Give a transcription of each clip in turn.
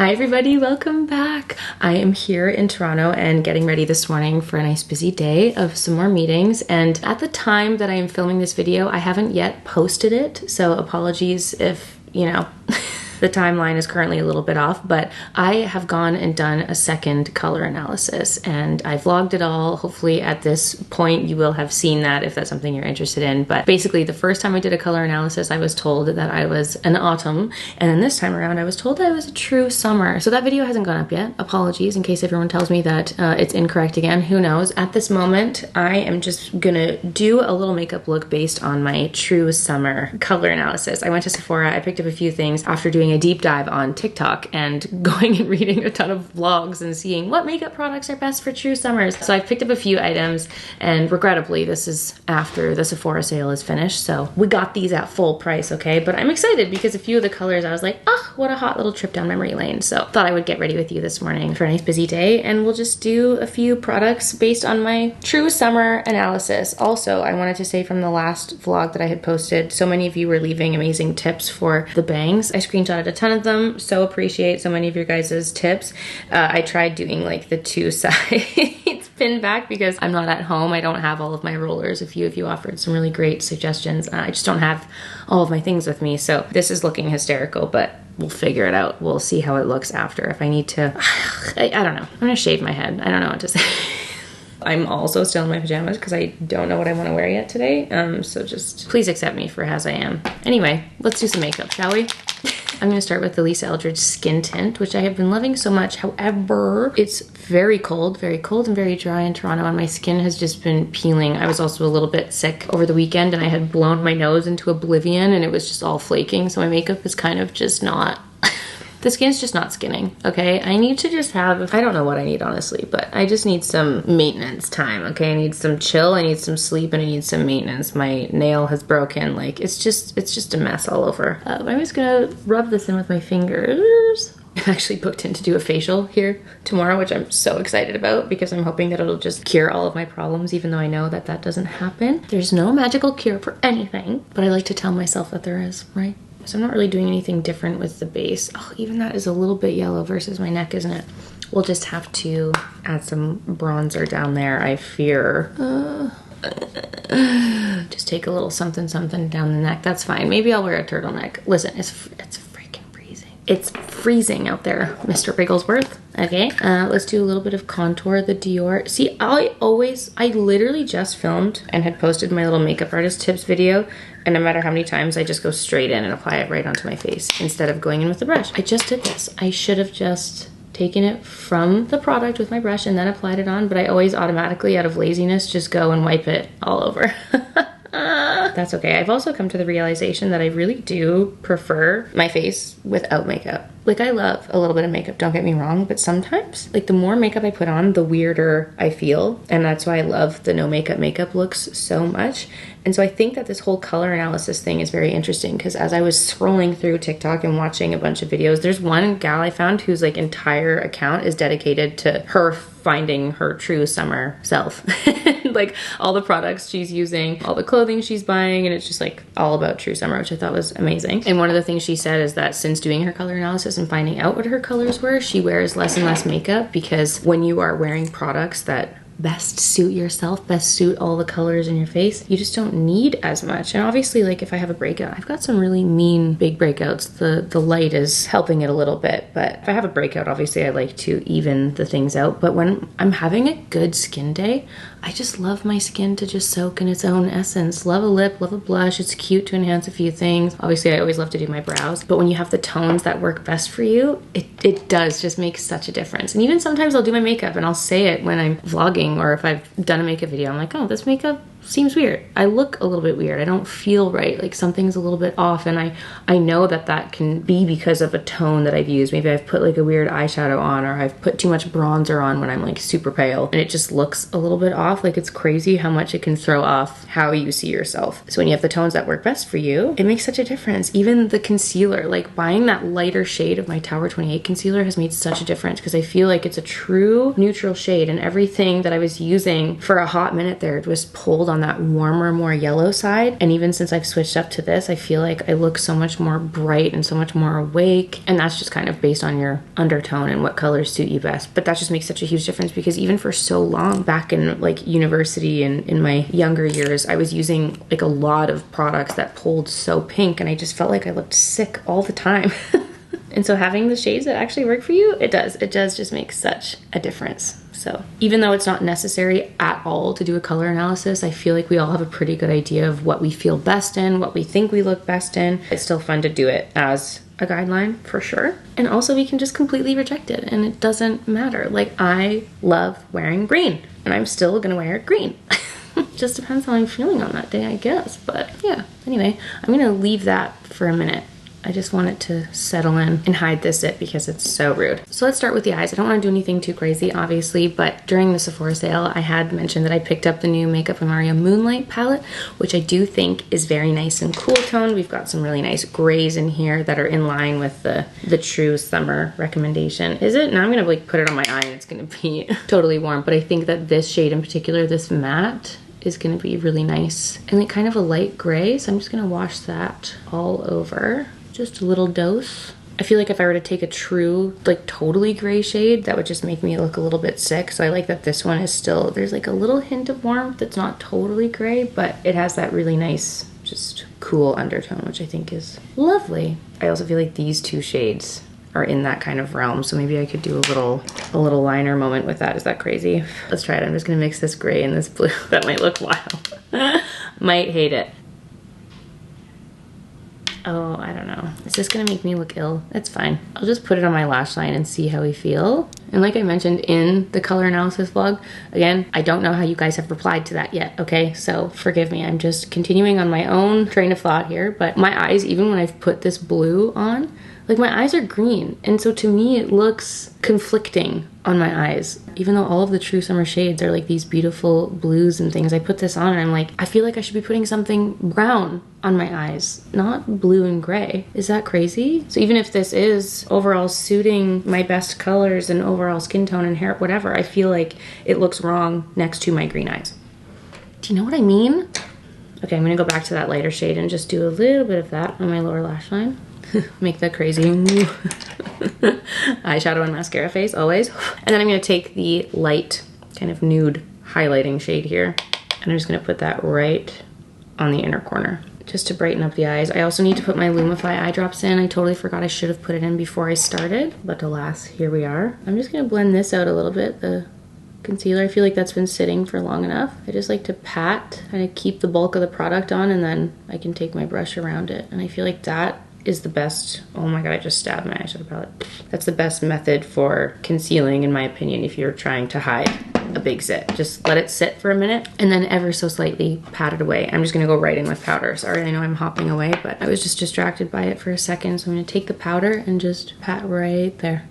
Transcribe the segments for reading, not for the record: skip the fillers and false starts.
Hi everybody, welcome back. I am here in Toronto and getting ready this morning for a nice busy day of some more meetings, and at the time that I am filming this video I haven't yet posted it, so apologies if, the timeline is currently a little bit off, but I have gone and done a second color analysis and I vlogged it all. Hopefully at this point you will have seen that if that's something you're interested in. But basically the first time I did a color analysis I was told that I was an autumn, and then this time around I was told I was a true summer. So that video hasn't gone up yet. Apologies in case everyone tells me that it's incorrect again. Who knows? At this moment I am just gonna do a little makeup look based on my true summer color analysis. I went to Sephora, I picked up a few things after doing a deep dive on TikTok and going and reading a ton of vlogs and seeing what makeup products are best for true summers. So I've picked up a few items, and regrettably this is after the Sephora sale is finished, so we got these at full price, okay? But I'm excited because a few of the colors I was like, oh, what a hot little trip down memory lane. So thought I would get ready with you this morning for a nice busy day, and we'll just do a few products based on my true summer analysis. Also, I wanted to say from the last vlog that I had posted, so many of you were leaving amazing tips for the bangs. I screenshotted a ton of them, so appreciate so many of your guys' tips. I tried doing like the two sides pin back because I'm not at home. I don't have all of my rollers. A few of you offered some really great suggestions. I just don't have all of my things with me, so this is looking hysterical, but we'll figure it out. We'll see how it looks after. If I need to, I don't know. I'm gonna shave my head. I don't know what to say. I'm also still in my pajamas because I don't know what I want to wear yet today. So just please accept me for as I am. Anyway, let's do some makeup, shall we? I'm gonna start with the Lisa Eldridge Skin Tint, which I have been loving so much. However, it's very cold and very dry in Toronto, and my skin has just been peeling. I was also a little bit sick over the weekend and I had blown my nose into oblivion and it was just all flaking. So my makeup is kind of just not, the skin's just not skinning, okay? I need to just have, I don't know what I need honestly, but I just need some maintenance time, okay? I need some chill, I need some sleep, and I need some maintenance. My nail has broken, like it's just a mess all over. I'm just gonna rub this in with my fingers. I'm actually booked in to do a facial here tomorrow, which I'm so excited about because I'm hoping that it'll just cure all of my problems, even though I know that that doesn't happen. There's no magical cure for anything, but I like to tell myself that there is, right? So I'm not really doing anything different with the base. Oh, even that is a little bit yellow versus my neck, isn't it? We'll just have to add some bronzer down there, I fear. Just take a little something down the neck. That's fine. Maybe I'll wear a turtleneck. Listen, it's freaking freezing. It's freezing out there, Mr. Bigglesworth. Okay, let's do a little bit of contour, the Dior. See, I literally just filmed and had posted my little makeup artist tips video, and no matter how many times I just go straight in and apply it right onto my face instead of going in with the brush. I just did this. I should have just taken it from the product with my brush and then applied it on, but I always automatically, out of laziness, just go and wipe it all over. That's okay. I've also come to the realization that I really do prefer my face without makeup. Like, I love a little bit of makeup, don't get me wrong, but sometimes, like, the more makeup I put on, the weirder I feel, and that's why I love the no makeup looks so much. And so I think that this whole color analysis thing is very interesting because as I was scrolling through TikTok and watching a bunch of videos, there's one gal I found whose like entire account is dedicated to her finding her true summer self. Like all the products she's using, all the clothing she's buying, and it's just like all about true summer, which I thought was amazing. And one of the things she said is that since doing her color analysis and finding out what her colors were, she wears less and less makeup because when you are wearing products that best suit yourself, best suit all the colors in your face, you just don't need as much. And obviously, like, if I have a breakout, I've got some really mean big breakouts. The light is helping it a little bit, but if I have a breakout, obviously I like to even the things out. But when I'm having a good skin day, I just love my skin to just soak in its own essence. Love a lip, love a blush. It's cute to enhance a few things. Obviously, I always love to do my brows, but when you have the tones that work best for you, it does just make such a difference. And even sometimes I'll do my makeup and I'll say it when I'm vlogging, or if I've done a makeup video, I'm like, oh, this makeup seems weird. I look a little bit weird. I don't feel right. Like something's a little bit off, and I know that that can be because of a tone that I've used. Maybe I've put like a weird eyeshadow on, or I've put too much bronzer on when I'm like super pale, and it just looks a little bit off. Like, it's crazy how much it can throw off how you see yourself. So when you have the tones that work best for you, it makes such a difference. Even the concealer, like buying that lighter shade of my Tower 28 concealer has made such a difference because I feel like it's a true neutral shade, and everything that I was using for a hot minute there was pulled on that warmer, more yellow side. And even since I've switched up to this, I feel like I look so much more bright and so much more awake. And that's just kind of based on your undertone and what colors suit you best. But that just makes such a huge difference, because even for so long back in like university and in my younger years, I was using like a lot of products that pulled so pink, and I just felt like I looked sick all the time. And so having the shades that actually work for you, it does just make such a difference. So even though it's not necessary at all to do a color analysis, I feel like we all have a pretty good idea of what we feel best in, what we think we look best in. It's still fun to do it as a guideline for sure. And also we can just completely reject it and it doesn't matter. Like, I love wearing green and I'm still gonna wear green. Just depends how I'm feeling on that day, I guess. But yeah, anyway, I'm gonna leave that for a minute. I just want it to settle in and hide this zit because it's so rude. So let's start with the eyes. I don't want to do anything too crazy, obviously, but during the Sephora sale, I had mentioned that I picked up the new Makeup by Mario Moonlight palette, which I do think is very nice and cool toned. We've got some really nice grays in here that are in line with the true summer recommendation. Is it? Now I'm gonna like put it on my eye and it's gonna be totally warm, but I think that this shade in particular, this matte, is gonna be really nice and like kind of a light gray. So I'm just gonna wash that all over. Just a little dose. I feel like if I were to take a true, like totally gray shade, that would just make me look a little bit sick. So I like that this one is still, there's like a little hint of warmth. It's not totally gray, but it has that really nice, just cool undertone, which I think is lovely. I also feel like these two shades are in that kind of realm. So maybe I could do a little liner moment with that. Is that crazy? Let's try it. I'm just gonna mix this gray and this blue. That might look wild. Might hate it. Oh, I don't know. Is this gonna make me look ill? It's fine. I'll just put it on my lash line and see how we feel. And like I mentioned in the color analysis vlog, again, I don't know how you guys have replied to that yet, okay? So forgive me, I'm just continuing on my own train of thought here, but my eyes, even when I've put this blue on, like my eyes are green. And so to me, it looks conflicting on my eyes. Even though all of the true summer shades are like these beautiful blues and things, I put this on and I'm like, I feel like I should be putting something brown on my eyes, not blue and gray. Is that crazy? So even if this is overall suiting my best colors and overall skin tone and hair, whatever, I feel like it looks wrong next to my green eyes. Do you know what I mean? Okay, I'm gonna go back to that lighter shade and just do a little bit of that on my lower lash line. Make that crazy eyeshadow and mascara face, always. And then I'm gonna take the light, kind of nude highlighting shade here, and I'm just gonna put that right on the inner corner, just to brighten up the eyes. I also need to put my Lumify eye drops in. I totally forgot I should have put it in before I started, but alas, here we are. I'm just gonna blend this out a little bit, the concealer. I feel like that's been sitting for long enough. I just like to pat, kind of keep the bulk of the product on, and then I can take my brush around it. And I feel like that is the best. Oh my god, I just stabbed my eyeshadow palette. That's the best method for concealing, in my opinion, if you're trying to hide a big zit. Just let it sit for a minute and then ever so slightly pat it away. I'm just gonna go right in with powder. Sorry, I know I'm hopping away, but I was just distracted by it for a second. So I'm gonna take the powder and just pat right there.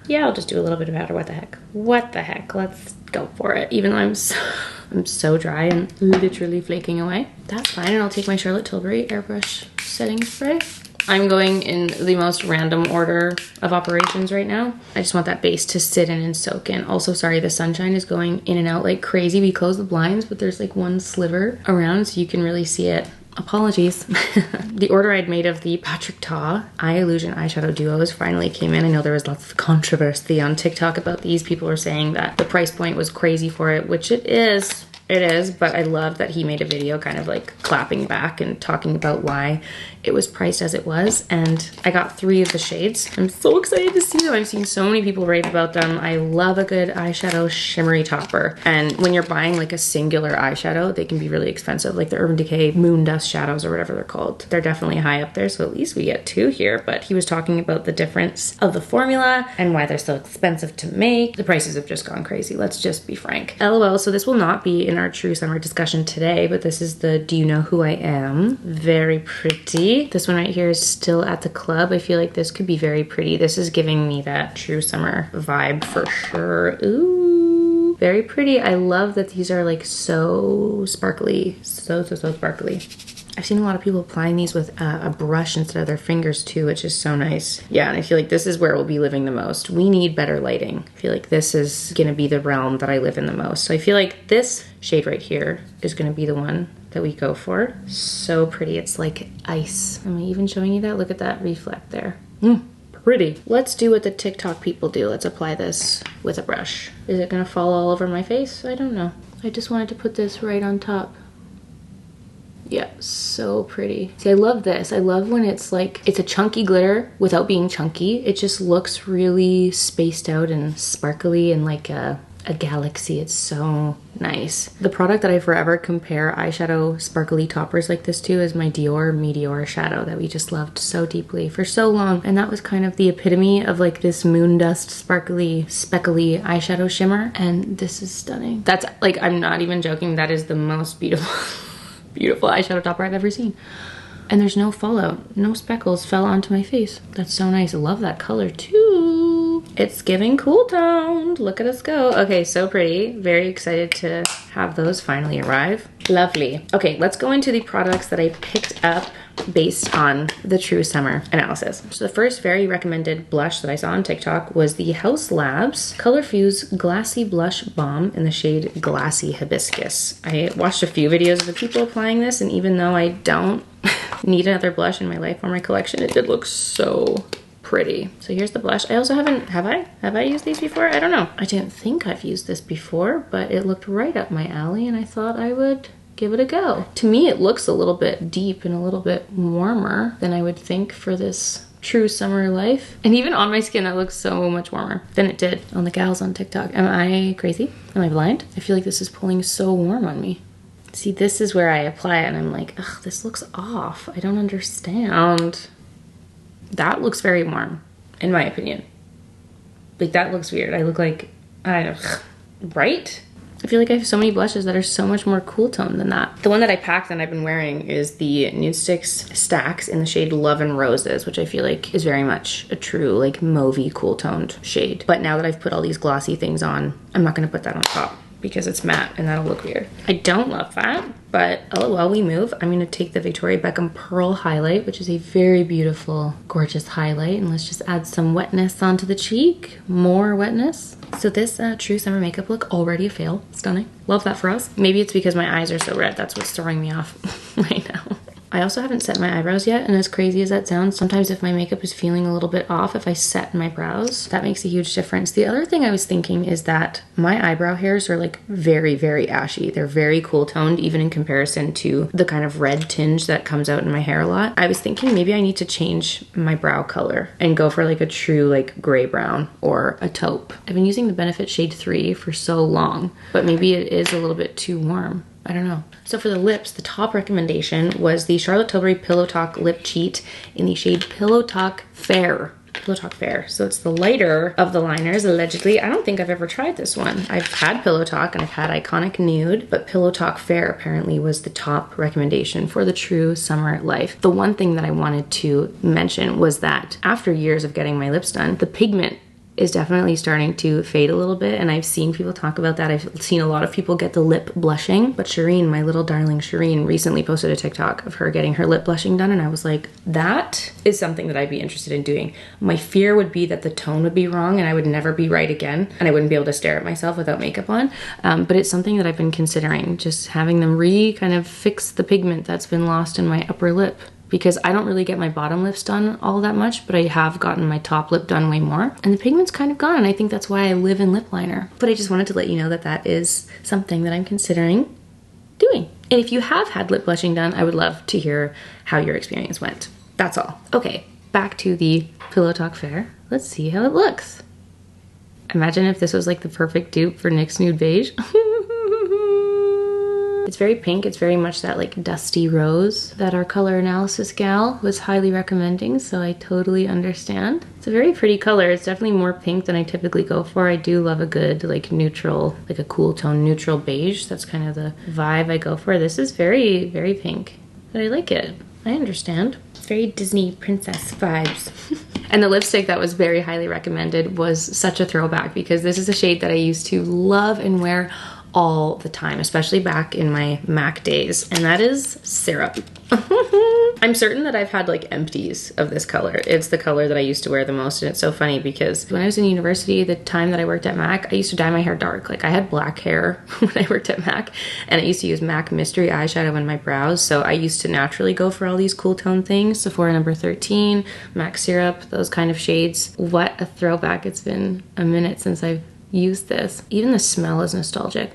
Yeah, I'll just do a little bit of powder. What the heck? What the heck? Let's go for it. Even though I'm so dry and literally flaking away. That's fine, and I'll take my Charlotte Tilbury Airbrush Setting Spray. I'm going in the most random order of operations right now. I just want that base to sit in and soak in. Also, sorry, the sunshine is going in and out like crazy. We closed the blinds, but there's like one sliver around so you can really see it. Apologies. The order I'd made of the Patrick Ta Eye Illusion eyeshadow duos finally came in. I know there was lots of controversy on TikTok about these. People were saying that the price point was crazy for it, which it is. It is, but I love that he made a video kind of like clapping back and talking about why it was priced as it was. And I got 3 of the shades. I'm so excited to see them. I've seen so many people rave about them. I love a good eyeshadow shimmery topper. And when you're buying like a singular eyeshadow, they can be really expensive, like the Urban Decay Moon Dust shadows or whatever they're called. They're definitely high up there, so at least we get 2 here. But he was talking about the difference of the formula and why they're so expensive to make. The prices have just gone crazy. Let's just be frank. LOL, so this will not be in our true summer discussion today, but this is the Do You Know Who I Am? Very pretty. This one right here is Still at the Club. I feel like this could be very pretty. This is giving me that true summer vibe for sure. Ooh, very pretty. I love that these are like so sparkly. So sparkly. I've seen a lot of people applying these with a brush instead of their fingers too, which is so nice. Yeah, and I feel like this is where we'll be living the most. We need better lighting. I feel like this is gonna be the realm that I live in the most. So I feel like this shade right here is gonna be the one that we go for. So pretty, it's like ice. Am I even showing you that? Look at that reflect there. Pretty. Let's do what the TikTok people do. Let's apply this with a brush. Is it gonna fall all over my face? I don't know. I just wanted to put this right on top. Yeah, so pretty. See, I love this. I love when it's like, it's a chunky glitter without being chunky. It just looks really spaced out and sparkly and like a galaxy. It's so nice. The product that I forever compare eyeshadow sparkly toppers like this to is my Dior Meteor shadow that we just loved so deeply for so long. And that was kind of the epitome of like this moon dust sparkly speckly eyeshadow shimmer. And this is stunning. That's like, I'm not even joking. That is the most beautiful beautiful eyeshadow topper I've ever seen. And there's no fallout. No speckles fell onto my face. That's so nice. I love that color too. It's giving cool toned. Look at us go. Okay, so pretty. Very excited to have those finally arrive. Lovely. Okay, let's go into the products that I picked up based on the True Summer analysis. So the first very recommended blush that I saw on TikTok was the Haus Labs Color Fuse Glassy Blush Balm in the shade Glassy Hibiscus. I watched a few videos of the people applying this, and even though I don't need another blush in my life or my collection, it did look so pretty. So here's the blush. I also haven't, have I used these before? I don't know. I didn't think I've used this before, but it looked right up my alley and I thought I would give it a go. To me, it looks a little bit deep and a little bit warmer than I would think for this True Summer Life. And even on my skin, that looks so much warmer than it did on the gals on TikTok. Am I crazy? Am I blind? I feel like this is pulling so warm on me. See, this is where I apply it and I'm like, ugh, this looks off. I don't understand. That looks very warm, in my opinion. Like, that looks weird. I look like, I don't know, right? I feel like I have so many blushes that are so much more cool toned than that. The one that I packed and I've been wearing is the Nudestix Stacks in the shade Love and Roses, which I feel like is very much a true like mauvey cool toned shade. But now that I've put all these glossy things on, I'm not gonna put that on top because it's matte and that'll look weird. I don't love that, but oh well, we move. I'm gonna take the Victoria Beckham Pearl Highlight, which is a very beautiful, gorgeous highlight, and let's just add some wetness onto the cheek. More wetness. So this True Summer makeup look already a fail. Stunning. Love that for us. Maybe it's because my eyes are so red. That's what's throwing me off right now. I also haven't set my eyebrows yet, and as crazy as that sounds, sometimes if my makeup is feeling a little bit off, if I set my brows, that makes a huge difference. The other thing I was thinking is that my eyebrow hairs are like very, very ashy. They're very cool toned, even in comparison to the kind of red tinge that comes out in my hair a lot. I was thinking maybe I need to change my brow color and go for like a true like gray brown or a taupe. I've been using the Benefit Shade 3 for so long, but maybe it is a little bit too warm. I don't know. So for the lips, the top recommendation was the Charlotte Tilbury Pillow Talk Lip Cheat in the shade Pillow Talk Fair. Pillow Talk Fair. So it's the lighter of the liners, allegedly. I don't think I've ever tried this one. I've had Pillow Talk and I've had Iconic Nude, but Pillow Talk Fair apparently was the top recommendation for the True Summer Life. The one thing that I wanted to mention was that after years of getting my lips done, the pigment is definitely starting to fade a little bit, and I've seen people talk about that. I've seen a lot of people get the lip blushing, but Shireen, my little darling Shireen, recently posted a TikTok of her getting her lip blushing done, and I was like, that is something that I'd be interested in doing. My fear would be that the tone would be wrong and I would never be right again, and I wouldn't be able to stare at myself without makeup on, but it's something that I've been considering, just having them kind of fix the pigment that's been lost in my upper lip. Because I don't really get my bottom lips done all that much, but I have gotten my top lip done way more. And the pigment's kind of gone, and I think that's why I live in lip liner. But I just wanted to let you know that that is something that I'm considering doing. And if you have had lip blushing done, I would love to hear how your experience went. That's all. Okay, back to the Pillow Talk Fair. Let's see how it looks. Imagine if this was like the perfect dupe for NYX Nude Beige. It's very pink. It's very much that like dusty rose that our color analysis gal was highly recommending, so I totally understand. It's a very pretty color. It's definitely more pink than I typically go for. I do love a good like neutral, like a cool tone neutral beige. That's kind of the vibe I go for. This is very, very pink, but I like it. I understand. It's very Disney princess vibes. And the lipstick that was very highly recommended was such a throwback because this is a shade that I used to love and wear all the time, especially back in my MAC days, and that is syrup. I'm certain that I've had like empties of this color. It's the color that I used to wear the most, and it's so funny because when I was in university, the time that I worked at MAC, I used to dye my hair dark. Like I had black hair when I worked at MAC, and I used to use MAC Mystery eyeshadow in my brows, so I used to naturally go for all these cool tone things. Sephora number 13, MAC Syrup, those kind of shades. What a throwback. It's been a minute since I've used this. Even the smell is nostalgic.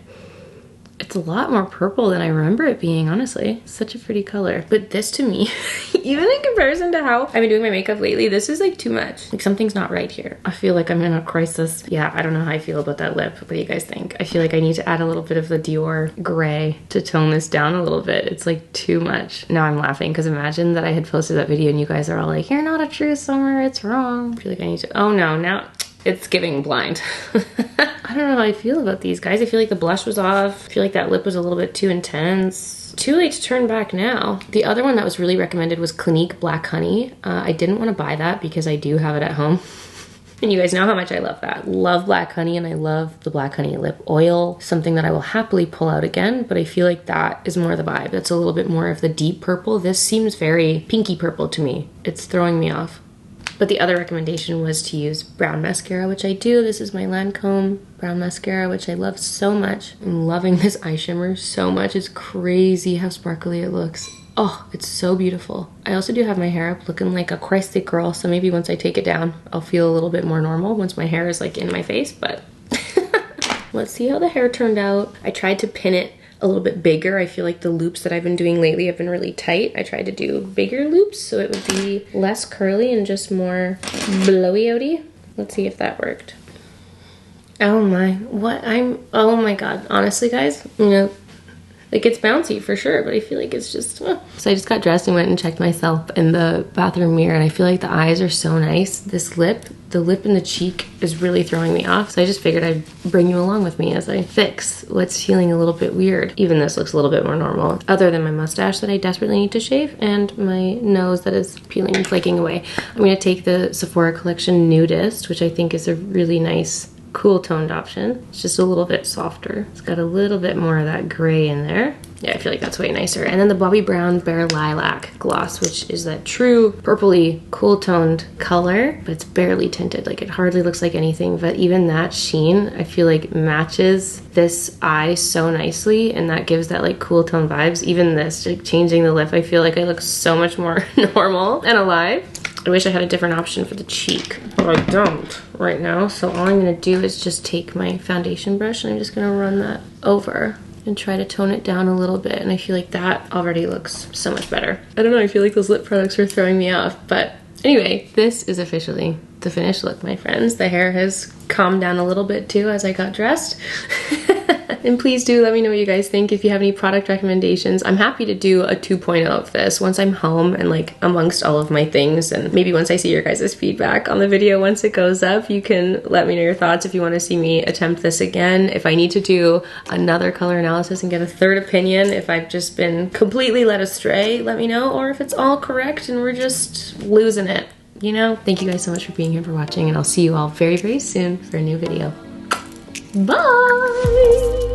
It's a lot more purple than I remember it being, honestly. Such a pretty color. But this to me, even in comparison to how I've been doing my makeup lately, this is like too much. Like something's not right here. I feel like I'm in a crisis. Yeah, I don't know how I feel about that lip. What do you guys think? I feel like I need to add a little bit of the Dior gray to tone this down a little bit. It's like too much. Now I'm laughing because imagine that I had posted that video and you guys are all like, you're not a true summer, it's wrong. I feel like I need to, oh no, now it's giving blind. I don't know how I feel about these guys. I feel like the blush was off. I feel like that lip was a little bit too intense. Too late to turn back now. The other one that was really recommended was Clinique Black Honey. I didn't want to buy that because I do have it at home. And you guys know how much I love that. Love Black Honey, and I love the Black Honey lip oil. Something that I will happily pull out again, but I feel like that is more the vibe. That's a little bit more of the deep purple. This seems very pinky purple to me. It's throwing me off. But the other recommendation was to use brown mascara, which I do. This is my Lancome brown mascara, which I love so much. I'm loving this eye shimmer so much. It's crazy how sparkly it looks. Oh, it's so beautiful. I also do have my hair up looking like a Christy girl, so maybe once I take it down, I'll feel a little bit more normal once my hair is like in my face, but let's see how the hair turned out. I tried to pin it a little bit bigger. I feel like the loops that I've been doing lately have been really tight. I tried to do bigger loops so it would be less curly and just more blowy-outy. Let's see if that worked. Oh my, oh my god. Honestly, guys, you know, like it's bouncy for sure, but I feel like it's just, So I just got dressed and went and checked myself in the bathroom mirror, and I feel like the eyes are so nice. This lip, the lip and the cheek is really throwing me off, so I just figured I'd bring you along with me as I fix what's feeling a little bit weird. Even this looks a little bit more normal, other than my mustache that I desperately need to shave and my nose that is peeling and flaking away. I'm gonna take the Sephora Collection Nudist, which I think is a really nice cool toned option. It's just a little bit softer. It's got a little bit more of that gray in there. Yeah, I feel like that's way nicer. And then the Bobbi Brown Bare Lilac gloss, which is that true purpley, cool toned color, but it's barely tinted. Like it hardly looks like anything, but even that sheen, I feel like matches this eye so nicely, and that gives that like cool tone vibes. Even this, like changing the lip, I feel like I look so much more normal and alive. I wish I had a different option for the cheek, but I don't right now. So all I'm gonna do is just take my foundation brush and I'm just gonna run that over and try to tone it down a little bit. And I feel like that already looks so much better. I don't know, I feel like those lip products are throwing me off. But anyway, this is officially the finished look, my friends. The hair has calmed down a little bit too as I got dressed. And please do let me know what you guys think. If you have any product recommendations, I'm happy to do a 2.0 of this once I'm home and like amongst all of my things, and maybe once I see your guys' feedback on the video once it goes up. You can let me know your thoughts if you want to see me attempt this again, if I need to do another color analysis and get a third opinion, if I've just been completely led astray, let me know, or if it's all correct and we're just losing it, you know? Thank you guys so much for being here, for watching, and I'll see you all very, very soon for a new video. Bye!